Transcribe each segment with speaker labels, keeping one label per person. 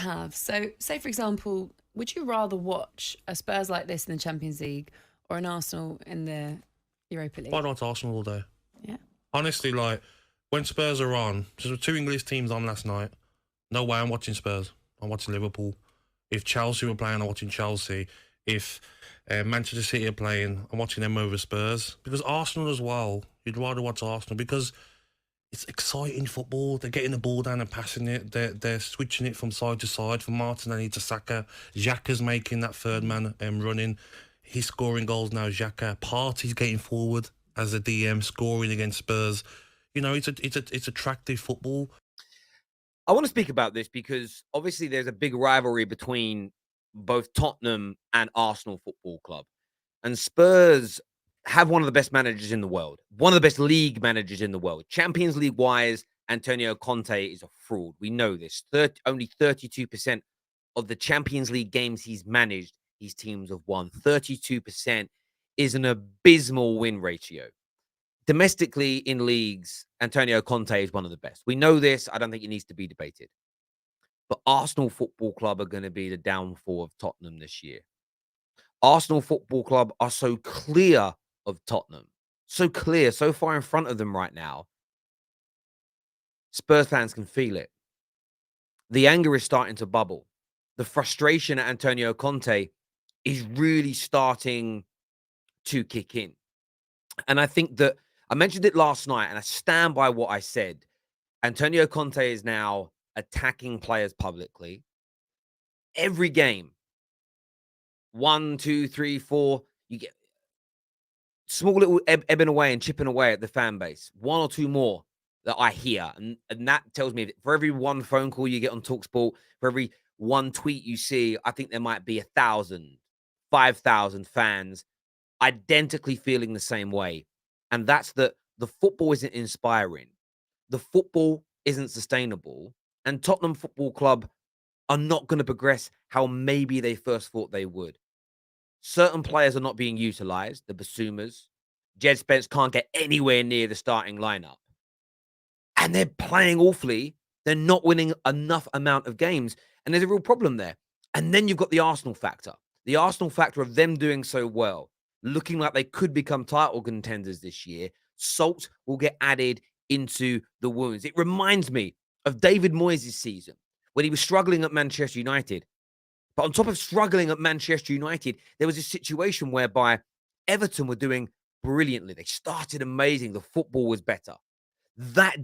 Speaker 1: have. So, say for example, would you rather watch a Spurs like this in the Champions League or an Arsenal in the Europa
Speaker 2: I
Speaker 1: League?
Speaker 2: watch Arsenal all day.
Speaker 1: Yeah.
Speaker 2: Honestly, like, when Spurs are on, there were two English teams on last night. No way I'm watching Spurs. I'm watching Liverpool. If Chelsea were playing, I'm watching Chelsea. If Manchester City are playing, I'm watching them over Spurs. Because Arsenal as well, you'd rather watch Arsenal because it's exciting football. They're getting the ball down and passing it. They're switching it from side to side, from Martinelli to Saka. Xhaka's making that third man running. He's scoring goals now, Xhaka. Partey's getting forward as a DM, scoring against Spurs. You know, it's attractive football.
Speaker 3: I want to speak about this because obviously there's a big rivalry between both Tottenham and Arsenal Football Club. And Spurs have one of the best managers in the world, one of the best league managers in the world. Champions League wise, Antonio Conte is a fraud. We know this. Only 32% of the Champions League games he's managed, his teams have won. 32% is an abysmal win ratio. Domestically in leagues, Antonio Conte is one of the best. We know this. I don't think it needs to be debated. But Arsenal Football Club are going to be the downfall of Tottenham this year. Arsenal Football Club are so clear of Tottenham, so clear, so far in front of them right now. Spurs fans can feel it. The anger is starting to bubble. The frustration at Antonio Conte is really starting to kick in. And I think that I mentioned it last night, and I stand by what I said. Antonio Conte is now attacking players publicly. Every game, 1, 2, 3, 4, you get small little ebbing away and chipping away at the fan base. One or two more that I hear. And that tells me that for every one phone call you get on TalkSport, for every one tweet you see, I think there might be 1,000, 5,000 fans identically feeling the same way. And that's that the football isn't inspiring. The football isn't sustainable. And Tottenham Football Club are not going to progress how maybe they first thought they would. Certain players are not being utilized. The Basumas. Jed Spence can't get anywhere near the starting lineup. And they're playing awfully. They're not winning enough amount of games. And there's a real problem there. And then you've got the Arsenal factor. The Arsenal factor of them doing so well, looking like they could become title contenders this year. Salt will get added into the wounds. It reminds me of David Moyes' season when he was struggling at Manchester United. But on top of struggling at Manchester United, there was a situation whereby Everton were doing brilliantly. They started amazing. The football was better. That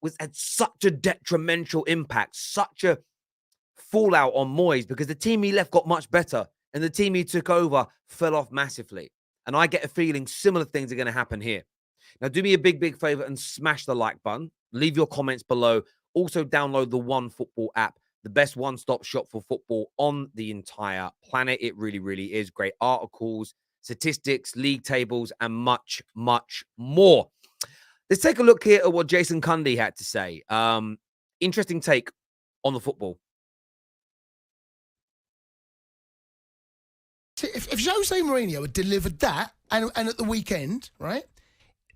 Speaker 3: was had such a detrimental impact, such a fallout on Moyes because the team he left got much better and the team he took over fell off massively. And I get a feeling similar things are going to happen here. Now, do me a big, big favor and smash the like button. Leave your comments below. Also, download the One Football app, the best one-stop shop for football on the entire planet. It really, really is. Great articles, statistics, league tables, and much, much more. Let's take a look here at what Jason Cundy had to say. Interesting take on the football.
Speaker 4: If Jose Mourinho had delivered that and at the weekend, right,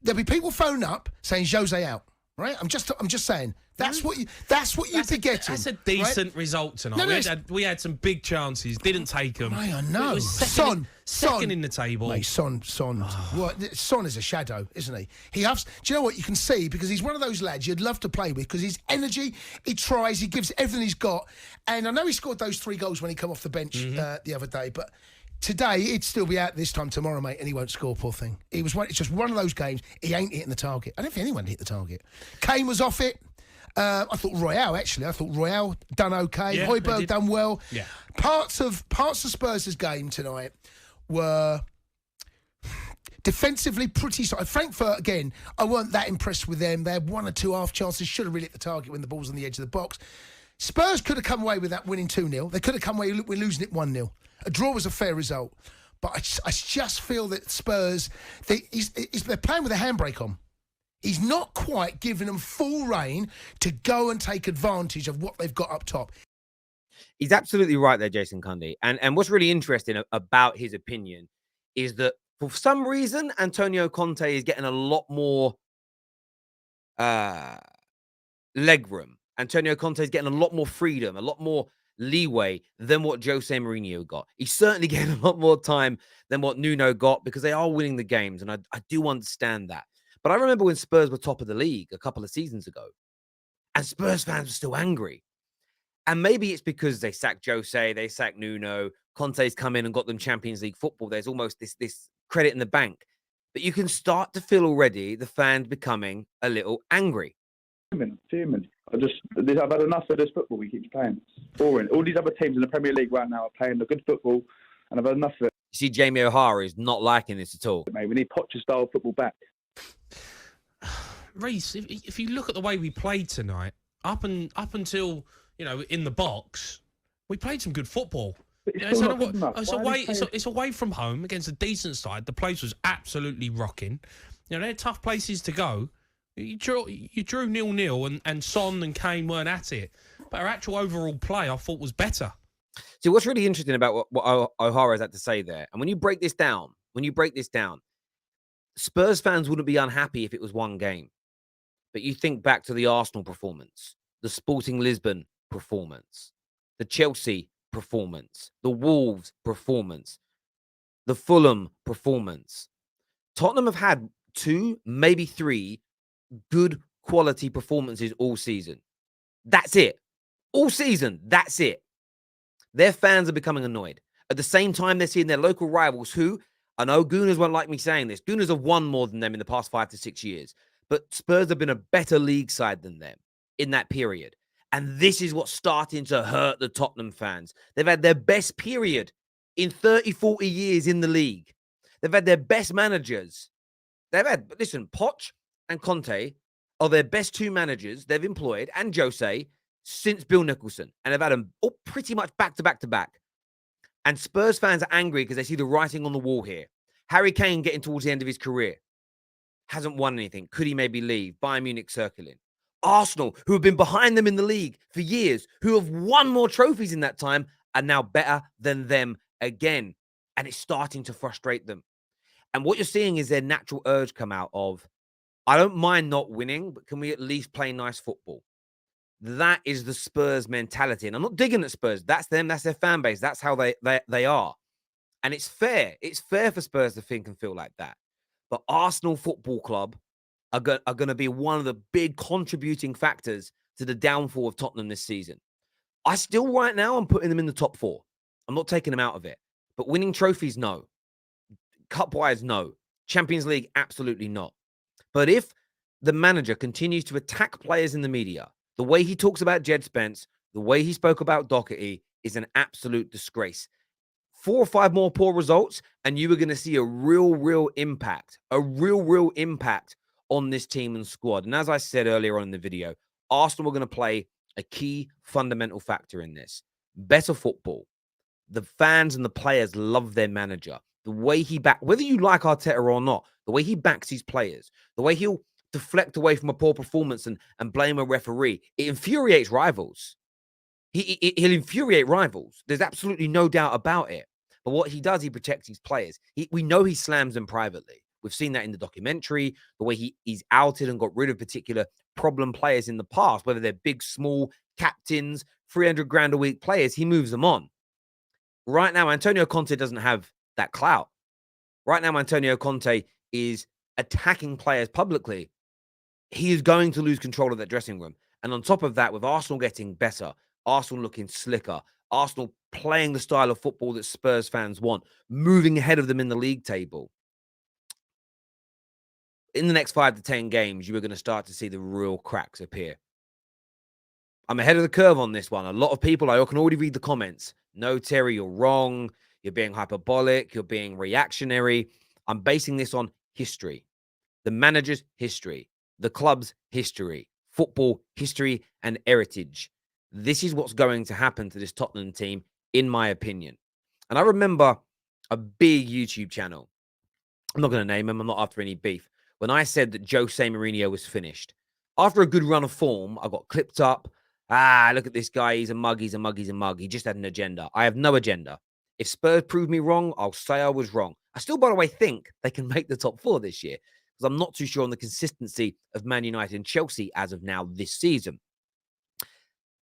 Speaker 4: there'd be people phoning up saying Jose out, right? I'm just saying that's what you'd be getting.
Speaker 5: That's a decent result tonight.
Speaker 4: No,
Speaker 5: we had some big chances, didn't take them.
Speaker 4: I know.
Speaker 5: Second in the table.
Speaker 4: Mate, Son is a shadow, isn't he? Do you know what you can see? Because he's one of those lads you'd love to play with because his energy, he tries, he gives everything he's got. And I know he scored those 3 goals when he came off the bench the other day, but today, he'd still be out this time tomorrow, mate, and he won't score, poor thing. It's just one of those games, he ain't hitting the target. I don't think anyone hit the target. Kane was off it. I thought Royale done okay.
Speaker 5: Yeah,
Speaker 4: Højbjerg done well.
Speaker 5: Yeah.
Speaker 4: Parts of Spurs' game tonight were defensively pretty solid. Frankfurt, again, I weren't that impressed with them. They had 1 or 2 half chances, should have really hit the target when the ball's on the edge of the box. Spurs could have come away with that winning 2-0. They could have come away with losing it 1-0. A draw was a fair result. But I just feel that Spurs, they're playing with a handbrake on. He's not quite giving them full rein to go and take advantage of what they've got up top.
Speaker 3: He's absolutely right there, Jason Cundy. And what's really interesting about his opinion is that for some reason, Antonio Conte is getting a lot more leg room. Antonio Conte is getting a lot more freedom, a lot more leeway than what Jose Mourinho got. He's certainly getting a lot more time than what Nuno got because they are winning the games, and I do understand that. But I remember when Spurs were top of the league a couple of seasons ago, and Spurs fans were still angry. And maybe it's because they sacked Jose, they sacked Nuno, Conte's come in and got them Champions League football. There's almost this credit in the bank. But you can start to feel already the fans becoming a little angry.
Speaker 6: Fuming. I've had enough of this football we keep playing. It's boring. All these other teams in the Premier League right now are playing the good football, and I've had enough of it.
Speaker 3: You see, Jamie O'Hara is not liking this at all.
Speaker 6: Mate, we need Potter-style football back.
Speaker 5: Reece, if you look at the way we played tonight, up until, you know, in the box, we played some good football.
Speaker 6: But it's still not good enough.
Speaker 5: It's away from home against a decent side. The place was absolutely rocking. You know, they're tough places to go. You drew 0-0 and Son and Kane weren't at it. But our actual overall play, I thought, was better.
Speaker 3: So what's really interesting about what O'Hara's had to say there, and when you break this down, Spurs fans wouldn't be unhappy if it was one game. But you think back to the Arsenal performance, the Sporting Lisbon performance, the Chelsea performance, the Wolves performance, the Fulham performance. Tottenham have had 2, maybe 3 good quality performances all season. That's it. All season, that's it. Their fans are becoming annoyed. At the same time, they're seeing their local rivals who, I know Gooners won't like me saying this, Gooners have won more than them in the past 5 to 6 years. But Spurs have been a better league side than them in that period. And this is what's starting to hurt the Tottenham fans. They've had their best period in 30, 40 years in the league. They've had their best managers. Listen, Poch and Conte are their best 2 managers they've employed, and Jose, since Bill Nicholson. And they've had them all pretty much back to back to back. And Spurs fans are angry because they see the writing on the wall here. Harry Kane getting towards the end of his career. Hasn't won anything. Could he maybe leave? Bayern Munich circling. Arsenal, who have been behind them in the league for years, who have won more trophies in that time, are now better than them again. And it's starting to frustrate them. And what you're seeing is their natural urge come out of, I don't mind not winning, but can we at least play nice football? That is the Spurs mentality. And I'm not digging at Spurs. That's them. That's their fan base. That's how they are. And it's fair. It's fair for Spurs to think and feel like that. But Arsenal Football Club are going to be one of the big contributing factors to the downfall of Tottenham this season. Right now, I'm putting them in the top 4. I'm not taking them out of it. But winning trophies, no. Cup-wise, no. Champions League, absolutely not. But if the manager continues to attack players in the media, the way he talks about Jed Spence, the way he spoke about Doherty is an absolute disgrace. 4 or 5 more poor results, and you were going to see a real impact on this team and squad. And as I said earlier on in the video, Arsenal are going to play a key fundamental factor in this. Better football. The fans and the players love their manager. The way he whether you like Arteta or not, the way he backs his players, the way he'll deflect away from a poor performance and blame a referee, it infuriates rivals. He'll infuriate rivals. There's absolutely no doubt about it. But what he does, he protects his players. We know he slams them privately. We've seen that in the documentary, the way he's outed and got rid of particular problem players in the past, whether they're big, small, captains, 300 grand a week players, he moves them on. Right now, Antonio Conte doesn't have that clout. Right now, Antonio Conte is attacking players publicly. He is going to lose control of that dressing room. And on top of that, with Arsenal getting better, Arsenal looking slicker, Arsenal playing the style of football that Spurs fans want, moving ahead of them in the league table. In the next 5 to 10 games, you are going to start to see the real cracks appear. I'm ahead of the curve on this one. A lot of people, I can already read the comments. No, Terry, you're wrong. You're being hyperbolic. You're being reactionary. I'm basing this on history. The manager's history. The club's history. Football history and heritage. This is what's going to happen to this Tottenham team, in my opinion. And I remember a big YouTube channel. I'm not going to name him. I'm not after any beef. When I said that Jose Mourinho was finished. After a good run of form, I got clipped up. Look at this guy. He's a mug. He's a mug. He's a mug. He just had an agenda. I have no agenda. If Spurs prove me wrong, I'll say I was wrong. I still, by the way, think they can make the top 4 this year because I'm not too sure on the consistency of Man United and Chelsea as of now this season.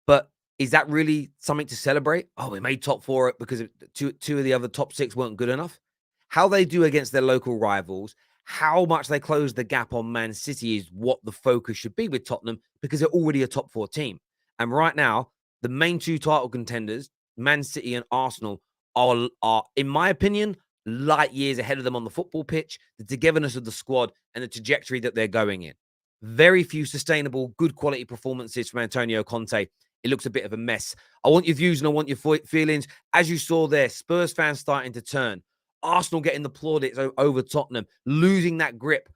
Speaker 3: But Is that really something to celebrate? Oh, we made top 4 because two of the other top 6 weren't good enough. How they do against their local rivals, how much they close the gap on Man City is what the focus should be with Tottenham, because they're already a top 4 team. And right now, the main 2 title contenders, Man City and Arsenal, are in my opinion, light years ahead of them on the football pitch, the togetherness of the squad, and the trajectory that they're going in. Very few sustainable, good quality performances from Antonio Conte. It looks a bit of a mess. I want your views and I want your feelings. As you saw there, Spurs fans starting to turn. Arsenal getting the plaudits over Tottenham, losing that grip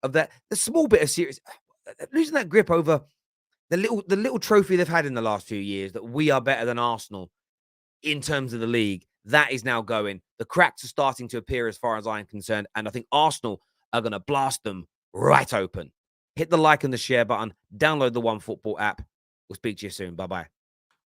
Speaker 3: of the small bit of serious, losing that grip over the little trophy they've had in the last few years, that we are better than Arsenal in terms of the league. That is now going. The cracks are starting to appear as far as I'm concerned. And I think Arsenal are going to blast them right open. Hit the like and the share button. Download the OneFootball app. We'll speak to you soon. Bye-bye.